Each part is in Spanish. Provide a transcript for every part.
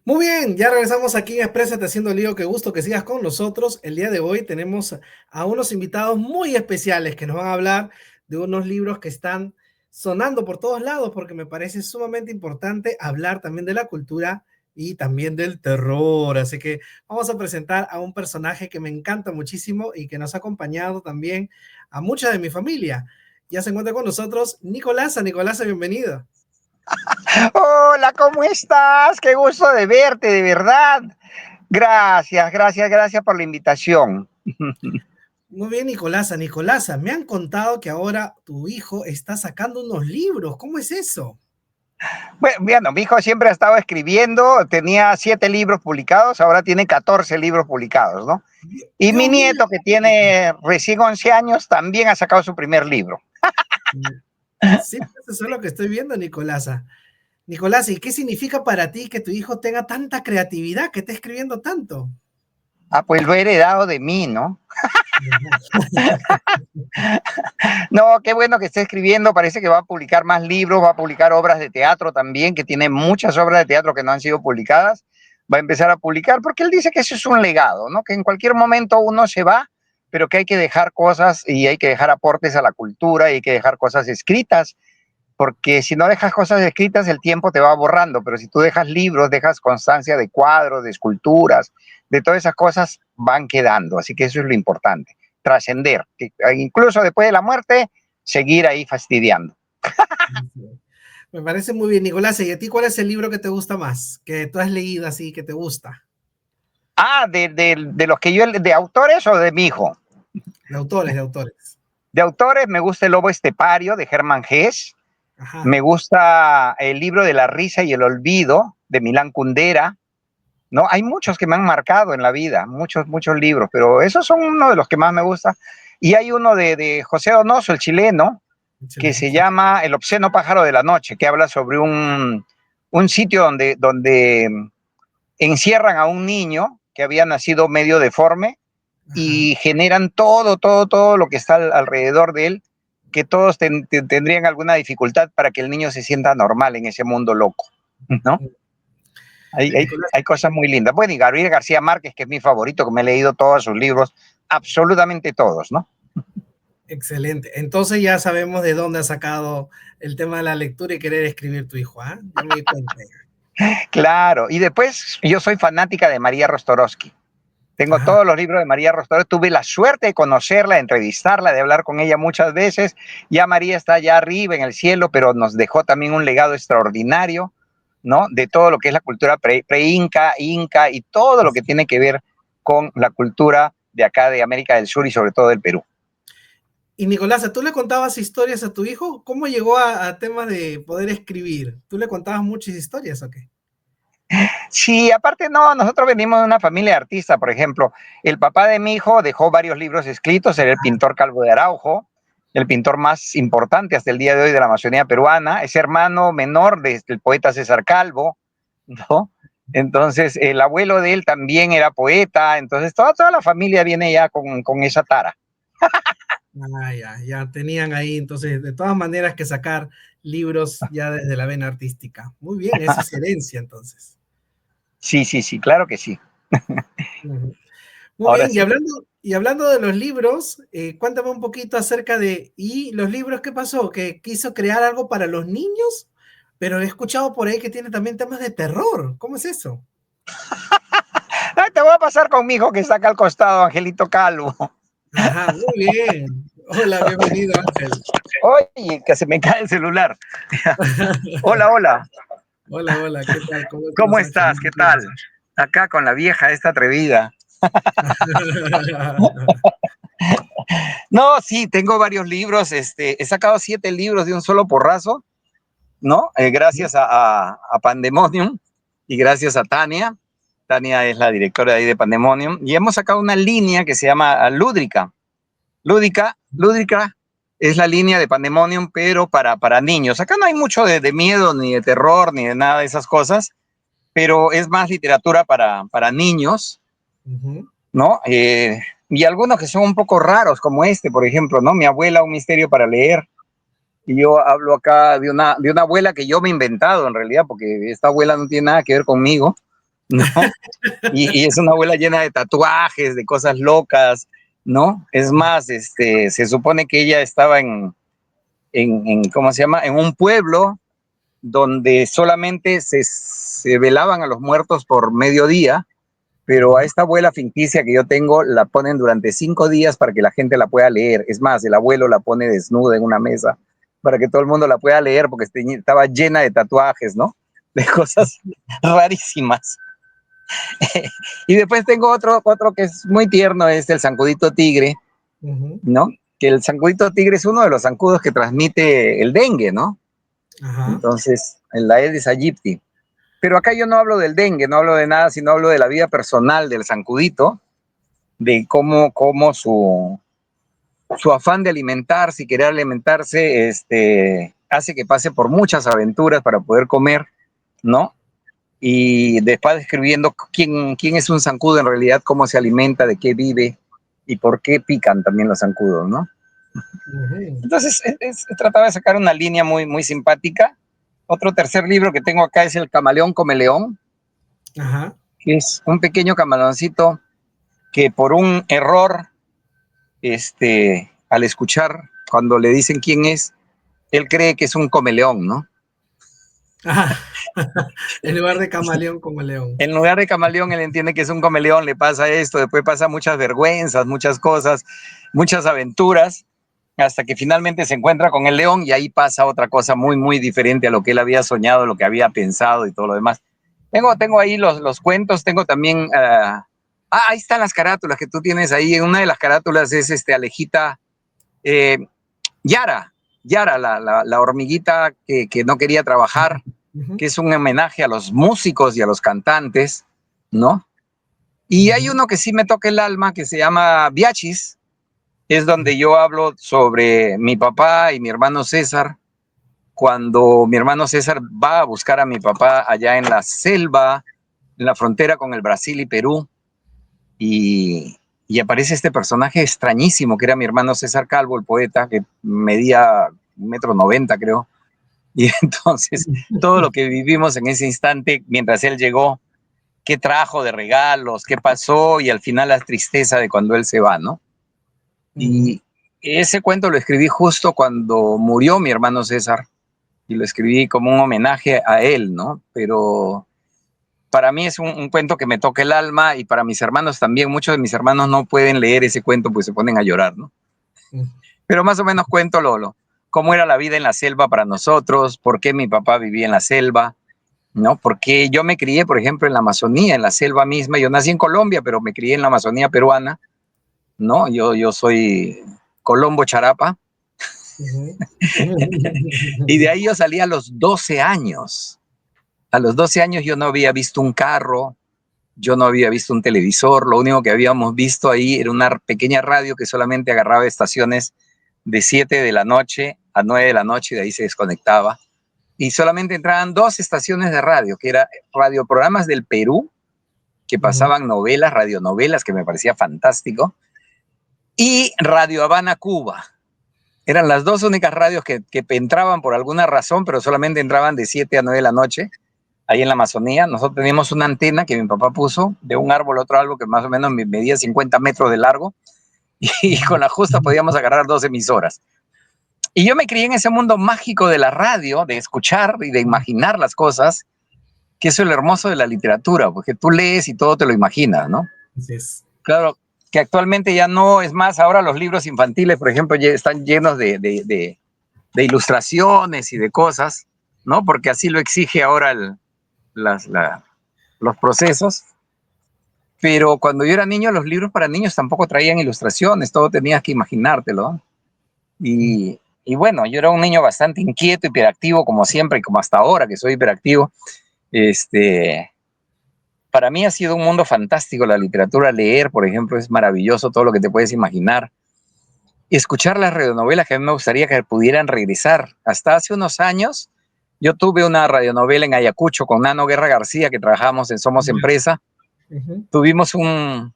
Muy bien, ya regresamos aquí en Exprésate Haciendo Lío. Qué gusto que sigas con nosotros. El día de hoy tenemos a unos invitados muy especiales que nos van a hablar de unos libros que están sonando por todos lados, porque me parece sumamente importante hablar también de la cultura y también del terror. Así que vamos a presentar a un personaje que me encanta muchísimo y que nos ha acompañado también a mucha de mi familia. Ya se encuentra con nosotros Nicolasa. Nicolasa, bienvenido. Hola, ¿cómo estás? Qué gusto de verte, de verdad. Gracias por la invitación. Muy bien, Nicolasa. Nicolasa, me han contado que ahora tu hijo está sacando unos libros. ¿Cómo es eso? Bueno, mi hijo siempre ha estado escribiendo, tenía 7 libros publicados, ahora tiene 14 libros publicados, ¿no? Y mi Dios mío. nieto, que tiene recién 11 años, también ha sacado su primer libro. Sí, pues, eso es lo que estoy viendo, Nicolasa. Nicolasa, ¿y qué significa para ti que tu hijo tenga tanta creatividad, que esté escribiendo tanto? Ah, pues lo he heredado de mí, ¿no? Ajá. No, qué bueno que esté escribiendo, parece que va a publicar más libros, va a publicar obras de teatro también, que tiene muchas obras de teatro que no han sido publicadas, va a empezar a publicar, porque él dice que eso es un legado, ¿no? Que en cualquier momento uno se va, pero que hay que dejar cosas y hay que dejar aportes a la cultura y hay que dejar cosas escritas, porque si no dejas cosas escritas el tiempo te va borrando, pero si tú dejas libros, dejas constancia de cuadros, de esculturas, de todas esas cosas van quedando, así que eso es lo importante, trascender, que incluso después de la muerte, seguir ahí fastidiando. Me parece muy bien, Nicolasa. ¿Y a ti cuál es el libro que te gusta más? Que tú has leído así, que te gusta. Ah, de los que yo, de autores o de mi hijo. De autores, de autores. De autores me gusta El Lobo Estepario de Germán Hesse, Ajá. me gusta el libro de La risa y el olvido de Milán Kundera. No, hay muchos que me han marcado en la vida, muchos libros, pero esos son uno de los que más me gusta. Y hay uno de José Donoso, el chileno, que se Excelente. llama El obsceno pájaro de la noche, que habla sobre un sitio donde encierran a un niño que había nacido medio deforme Ajá. y generan todo lo que está alrededor de él, que todos tendrían alguna dificultad para que el niño se sienta normal en ese mundo loco, ¿no? Nicolás, Hay cosas muy lindas. Bueno, y Gabriel García Márquez, que es mi favorito, que me he leído todos sus libros, absolutamente todos, ¿no? excelente. Entonces ya sabemos de dónde ha sacado el tema de la lectura y querer escribir tu hijo, ¿ah? Ya me di cuenta. Claro. Y después yo soy fanática de María Rostorowski. Tengo Ajá. todos los libros de María Rostorowski. Tuve la suerte de conocerla, de entrevistarla, de hablar con ella muchas veces. Ya María está allá arriba en el cielo, pero nos dejó también un legado extraordinario, ¿no? De todo lo que es la cultura pre-inca, inca y todo lo que tiene que ver con la cultura de acá de América del Sur y sobre todo del Perú. Y Nicolás, ¿tú le contabas historias a tu hijo? ¿Cómo llegó a temas de poder escribir? ¿Tú le contabas muchas historias o qué? Sí, aparte no, nosotros venimos de una familia de artistas, por ejemplo, el papá de mi hijo dejó varios libros escritos, era el pintor Calvo de Araujo, el pintor más importante hasta el día de hoy de la Amazonía peruana, es hermano menor del poeta César Calvo, ¿no? Entonces, el abuelo de él también era poeta, entonces toda la familia viene ya con esa tara. Ah, ya tenían ahí, entonces, de todas maneras que sacar libros ya desde la vena artística. Muy bien, eso es herencia, entonces. Sí, claro que sí. Ujú. Muy Ahora bien, sí. y hablando de los libros, cuéntame un poquito acerca de, ¿y los libros qué pasó? ¿Que quiso crear algo para los niños? Pero he escuchado por ahí que tiene también temas de terror. ¿Cómo es eso? Ay, te voy a pasar con mi hijo que está acá al costado, Angelito Calvo. Ajá, muy bien. Hola, bienvenido, Ángel. Oye, que se me cae el celular. Hola. Hola, hola, ¿qué tal? ¿Cómo ¿Cómo estás, Ángel? estás? Mucho ¿Qué tal? tiempo. Acá con la vieja esta atrevida. No, sí, tengo varios libros. He sacado 7 libros de un solo porrazo, ¿no? Gracias a Pandemonium y gracias a Tania. Tania es la directora de ahí de Pandemonium. Y hemos sacado una línea que se llama Lúdrica. Lúdrica es la línea de Pandemonium, pero para niños. Acá no hay mucho de miedo, ni de terror, ni de nada de esas cosas, pero es más literatura para niños, Ujú. ¿no? Y algunos que son un poco raros, como este, por ejemplo, ¿no? Mi abuela, un misterio para leer. Y yo hablo acá de una abuela que yo me he inventado en realidad, porque esta abuela no tiene nada que ver conmigo, ¿no? Y es una abuela llena de tatuajes, de cosas locas, ¿no? Es más, se supone que ella estaba ¿cómo se llama? En un pueblo donde solamente se velaban a los muertos por mediodía, pero a esta abuela ficticia que yo tengo la ponen durante 5 días para que la gente la pueda leer. Es más, el abuelo la pone desnuda en una mesa para que todo el mundo la pueda leer porque estaba llena de tatuajes, ¿no? De cosas rarísimas. Y después tengo otro que es muy tierno, es el zancudito tigre, ¿no? Que el zancudito tigre es uno de los zancudos que transmite el dengue, ¿no? Ajá. Entonces, en la Aedes aegypti. Pero acá yo no hablo del dengue, no hablo de nada, sino hablo de la vida personal del zancudito, de cómo su afán de alimentarse y querer alimentarse hace que pase por muchas aventuras para poder comer, ¿no? Y después describiendo quién es un zancudo en realidad, cómo se alimenta, de qué vive y por qué pican también los zancudos, ¿no? Entonces, trataba de sacar una línea muy, muy simpática. Otro tercer libro que tengo acá es El camaleón come león, Ajá. que es un pequeño camaleoncito que por un error, al escuchar, cuando le dicen quién es, él cree que es un comeleón, ¿no? Ajá. En lugar de camaleón como león. En lugar de camaleón, él entiende que es un camaleón, le pasa esto, después pasa muchas vergüenzas, muchas cosas, muchas aventuras, hasta que finalmente se encuentra con el león y ahí pasa otra cosa muy, muy diferente a lo que él había soñado, lo que había pensado y todo lo demás. Tengo ahí los cuentos, tengo también... ahí están las carátulas que tú tienes ahí. En una de las carátulas es Alejita, eh, Yara, la hormiguita que no quería trabajar, que es un homenaje a los músicos y a los cantantes, ¿no? Y hay uno que sí me toca el alma, que se llama Viachis, es donde yo hablo sobre mi papá y mi hermano César, cuando mi hermano César va a buscar a mi papá allá en la selva, en la frontera con el Brasil y Perú, y aparece este personaje extrañísimo, que era mi hermano César Calvo, el poeta, que medía 1,90 m, creo. Y entonces todo lo que vivimos en ese instante mientras él llegó, qué trajo de regalos, qué pasó y al final la tristeza de cuando él se va, ¿no? Y ese cuento lo escribí justo cuando murió mi hermano César y lo escribí como un homenaje a él, ¿no? Pero para mí es un cuento que me toca el alma y para mis hermanos también. Muchos de mis hermanos no pueden leer ese cuento pues se ponen a llorar, ¿no? Pero más o menos cuento cómo era la vida en la selva para nosotros, por qué mi papá vivía en la selva, ¿no? Porque yo me crié, por ejemplo, en la Amazonía, en la selva misma. Yo nací en Colombia, pero me crié en la Amazonía peruana, ¿no? Yo soy Colombo Charapa. Y de ahí yo salí a los 12 años. A los 12 años yo no había visto un carro, yo no había visto un televisor, lo único que habíamos visto ahí era una pequeña radio que solamente agarraba estaciones de 7 de la noche a 9 de la noche y de ahí se desconectaba. Y solamente entraban 2 estaciones de radio, que eran radioprogramas del Perú, que pasaban novelas, radionovelas, que me parecía fantástico, y Radio Habana, Cuba. Eran las 2 únicas radios que entraban por alguna razón, pero solamente entraban de 7 a 9 de la noche, ahí en la Amazonía. Nosotros teníamos una antena que mi papá puso de un árbol a otro árbol que más o menos medía 50 metros de largo, y con la justa podíamos agarrar 2 emisoras. Y yo me crié en ese mundo mágico de la radio, de escuchar y de imaginar las cosas, que eso es lo hermoso de la literatura, porque tú lees y todo te lo imaginas, ¿no? Yes. Claro, que actualmente ya no es más. Ahora los libros infantiles, por ejemplo, ya están llenos de ilustraciones y de cosas, ¿no? Porque así lo exige ahora los procesos. Pero cuando yo era niño, los libros para niños tampoco traían ilustraciones, todo tenías que imaginártelo. Y bueno, yo era un niño bastante inquieto, hiperactivo, como siempre, y como hasta ahora que soy hiperactivo. Para mí ha sido un mundo fantástico la literatura. Leer, por ejemplo, es maravilloso, todo lo que te puedes imaginar. Escuchar las radionovelas, que a mí me gustaría que pudieran regresar. Hasta hace unos años, yo tuve una radionovela en Ayacucho con Nano Guerra García, que trabajamos en Somos Empresa. Tuvimos un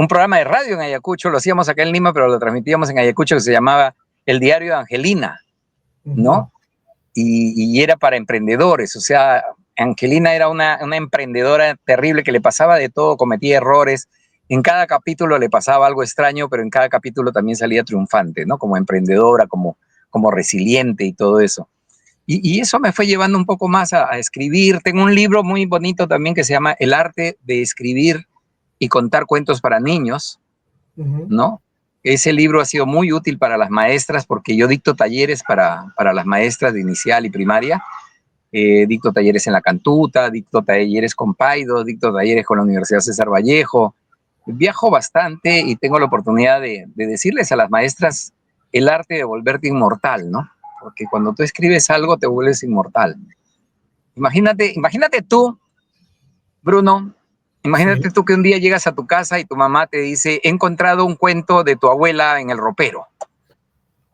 programa de radio en Ayacucho, lo hacíamos acá en Lima, pero lo transmitíamos en Ayacucho, que se llamaba El Diario de Angelina, ¿no? Y era para emprendedores, o sea, Angelina era una emprendedora terrible que le pasaba de todo, cometía errores. En cada capítulo le pasaba algo extraño, pero en cada capítulo también salía triunfante, ¿no? Como emprendedora, como resiliente y todo eso. Y eso me fue llevando un poco más a escribir. Tengo un libro muy bonito también que se llama El arte de escribir y contar cuentos para niños, ¿no? Ese libro ha sido muy útil para las maestras porque yo dicto talleres para las maestras de inicial y primaria. Dicto talleres en la Cantuta, dicto talleres con Paido, dicto talleres con la Universidad César Vallejo. Viajo bastante y tengo la oportunidad de decirles a las maestras el arte de volverte inmortal, ¿no? Porque cuando tú escribes algo te vuelves inmortal. Imagínate tú, Bruno, imagínate Sí, tú que un día llegas a tu casa y tu mamá te dice, he encontrado un cuento de tu abuela en el ropero.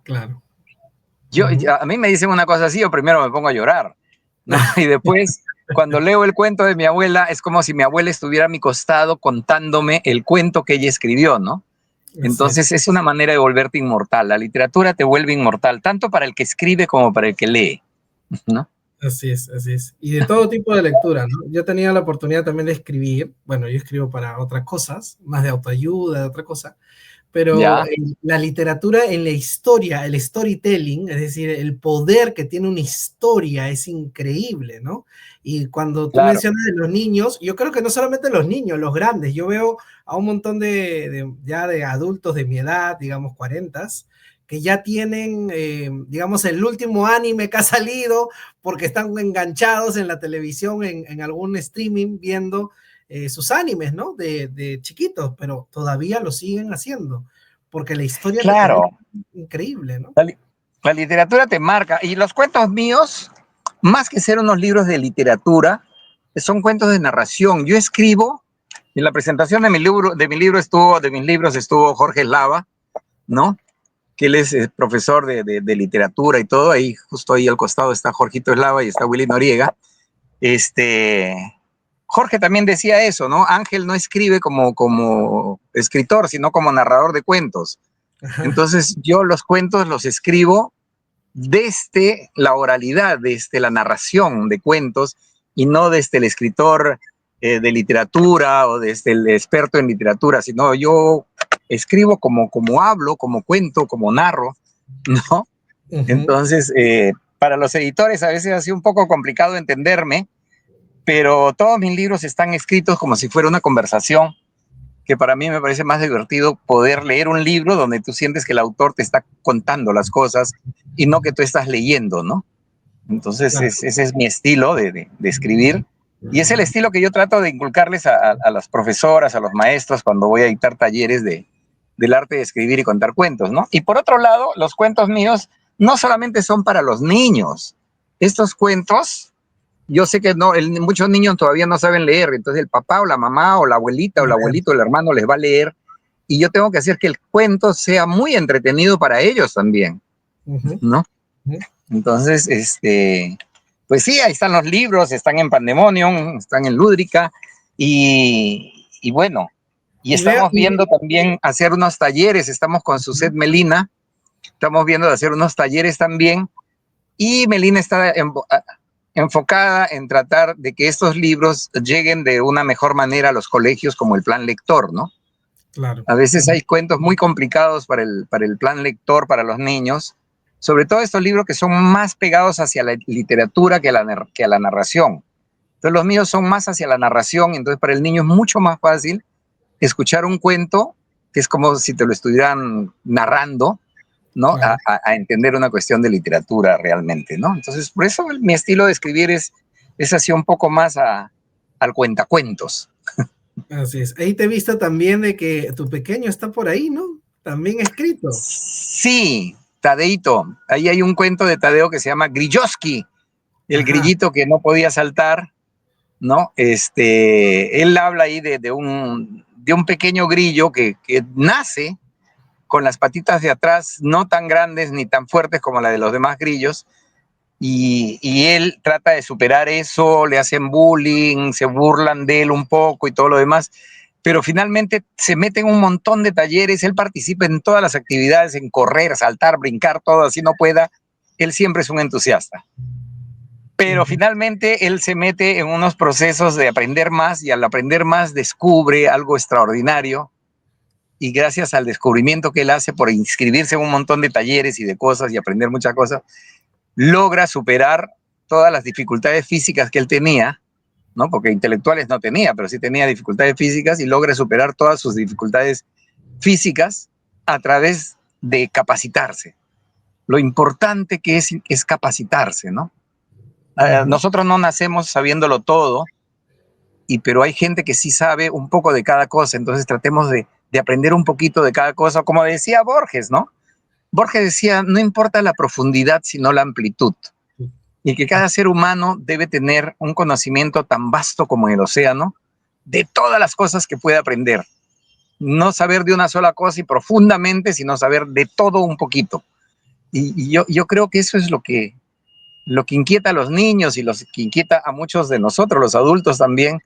claro. A mí me dicen una cosa así, yo primero me pongo a llorar, ¿no? Y después, cuando leo el cuento de mi abuela, es como si mi abuela estuviera a mi costado contándome el cuento que ella escribió, ¿no? Así Entonces es. es una manera de volverte inmortal. La literatura te vuelve inmortal, tanto para el que escribe como para el que lee, ¿no? Así es, así es. Y de todo tipo de lectura, ¿no? Yo tenía la oportunidad también de escribir, bueno, yo escribo para otras cosas, más de autoayuda, de otra cosa, pero Ya, la literatura en la historia, el storytelling, es decir, el poder que tiene una historia es increíble, ¿no? Y cuando tú claro, mencionas de los niños, yo creo que no solamente los niños, los grandes, yo veo a un montón ya de adultos de mi edad, digamos 40, que ya tienen, digamos, el último anime que ha salido porque están enganchados en la televisión, en algún streaming, viendo sus animes, ¿no? De chiquitos, pero todavía lo siguen haciendo, porque la historia que tenemos claro. es increíble, ¿no? La literatura te marca. Y los cuentos míos, más que ser unos libros de literatura, son cuentos de narración. Yo escribo, en la presentación de mis libros estuvo Jorge Lava, ¿no? Que él es profesor de literatura y todo. Ahí, justo ahí al costado está Jorgito Eslava y está Willy Noriega. Jorge también decía eso, ¿no? Ángel no escribe como escritor, sino como narrador de cuentos. Ajá, Entonces yo los cuentos los escribo desde la oralidad, desde la narración de cuentos y no desde el escritor de literatura o desde el experto en literatura, sino yo escribo como hablo, como cuento, como narro, ¿no? ujú, Entonces, para los editores a veces ha sido un poco complicado entenderme, pero todos mis libros están escritos como si fuera una conversación, que para mí me parece más divertido poder leer un libro donde tú sientes que el autor te está contando las cosas y no que tú estás leyendo, ¿no? Entonces, claro. ese es mi estilo de escribir y es el estilo que yo trato de inculcarles a las profesoras, a los maestros cuando voy a dictar talleres del arte de escribir y contar cuentos, ¿no? Y por otro lado, los cuentos míos no solamente son para los niños. Estos cuentos, yo sé que no, muchos niños todavía no saben leer, entonces el papá o la mamá o la abuelita o el abuelito o el hermano les va a leer y yo tengo que hacer que el cuento sea muy entretenido para ellos también, Ujú, ¿no? ujú. Entonces, pues sí, ahí están los libros, están en Pandemonium, están en Lúdrica y bueno, y Y veo, estamos viendo también hacer unos talleres, estamos con Suset Melina, estamos viendo de hacer unos talleres también y Melina está enfocada en tratar de que estos libros lleguen de una mejor manera a los colegios como el plan lector, ¿no? claro. A veces hay cuentos muy complicados para el plan lector, para los niños, sobre todo estos libros que son más pegados hacia la literatura que a la narración. Entonces los míos son más hacia la narración, entonces para el niño es mucho más fácil escuchar un cuento, que es como si te lo estuvieran narrando, ¿no? Claro, A entender una cuestión de literatura realmente, ¿no? Entonces por eso mi estilo de escribir es así un poco más al cuentacuentos. así es. Ahí te he visto también de que tu pequeño está por ahí, ¿no? También escrito. Sí, Tadeito. Ahí hay un cuento de Tadeo que se llama Grilloski, el Ajá, grillito que no podía saltar, ¿no? Él habla ahí de un pequeño grillo que nace con las patitas de atrás no tan grandes ni tan fuertes como la de los demás grillos, y él trata de superar eso, le hacen bullying, se burlan de él un poco y todo lo demás, pero finalmente se mete en un montón de talleres, él participa en todas las actividades, en correr, saltar, brincar, todo así no pueda, él siempre es un entusiasta. Pero finalmente él se mete en unos procesos de aprender más y al aprender más descubre algo extraordinario y gracias al descubrimiento que él hace por inscribirse en un montón de talleres y de cosas y aprender muchas cosas, logra superar todas las dificultades físicas que él tenía, ¿no? Porque intelectuales no tenía, pero sí tenía dificultades físicas y logra superar todas sus dificultades físicas a través de capacitarse. Lo importante que es capacitarse, ¿no? Nosotros no nacemos sabiéndolo todo, pero hay gente que sí sabe un poco de cada cosa, entonces tratemos de aprender un poquito de cada cosa, como decía Borges, ¿no? Borges decía, no importa la profundidad, sino la amplitud, y que cada ser humano debe tener un conocimiento tan vasto como el océano de todas las cosas que puede aprender. No saber de una sola cosa y profundamente, sino saber de todo un poquito. Y yo creo que eso es lo que inquieta a los niños y lo que inquieta a muchos de nosotros, los adultos también,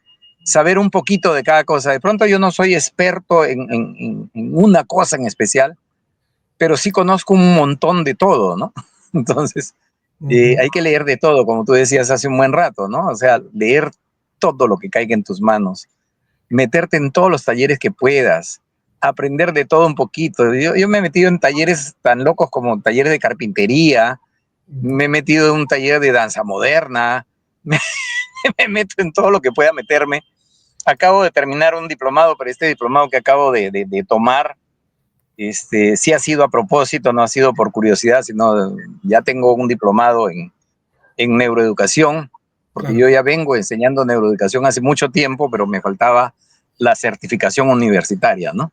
saber un poquito de cada cosa. De pronto yo no soy experto en una cosa en especial, pero sí conozco un montón de todo, ¿no? Entonces, hay que leer de todo, como tú decías hace un buen rato, ¿no? O sea, leer todo lo que caiga en tus manos, meterte en todos los talleres que puedas, aprender de todo un poquito. Yo me he metido en talleres tan locos como talleres de carpintería, me he metido en un taller de danza moderna, me meto en todo lo que pueda meterme. Acabo de terminar un diplomado, pero este diplomado que acabo de tomar, sí ha sido a propósito, no ha sido por curiosidad, sino ya tengo un diplomado en neuroeducación, porque Claro. yo ya vengo enseñando neuroeducación hace mucho tiempo, pero me faltaba la certificación universitaria, ¿no?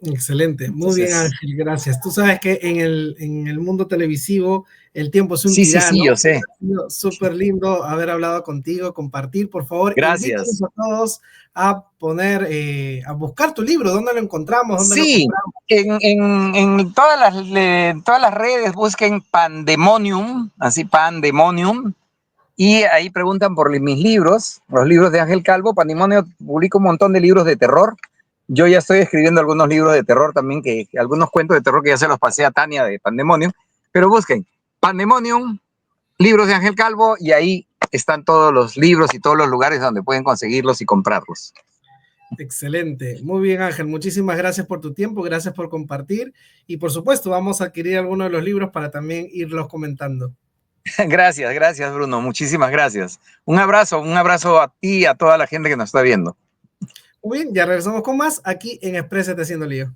Excelente, muy bien Entonces, Ángel, gracias. Tú sabes que en el mundo televisivo el tiempo es un sí, tirano. yo sé. Ha sido súper lindo haber hablado contigo, compartir. Por favor, invítanos Gracias. a todos a poner, a buscar tu libro. ¿Dónde lo encontramos? ¿Dónde lo Sí, compramos? en todas las redes busquen Pandemonium, así Pandemonium, y ahí preguntan por mis libros, los libros de Ángel Calvo. Pandemonio publica un montón de libros de terror. Yo ya estoy escribiendo algunos libros de terror también, algunos cuentos de terror que ya se los pasé a Tania de Pandemonium, pero busquen Pandemonium, libros de Ángel Calvo, y ahí están todos los libros y todos los lugares donde pueden conseguirlos y comprarlos. Excelente, muy bien Ángel, muchísimas gracias por tu tiempo, gracias por compartir y por supuesto vamos a adquirir algunos de los libros para también irlos comentando. Gracias Bruno, muchísimas gracias. Un abrazo a ti y a toda la gente que nos está viendo. Muy bien, ya regresamos con más aquí en Exprésate Haciendo Lío.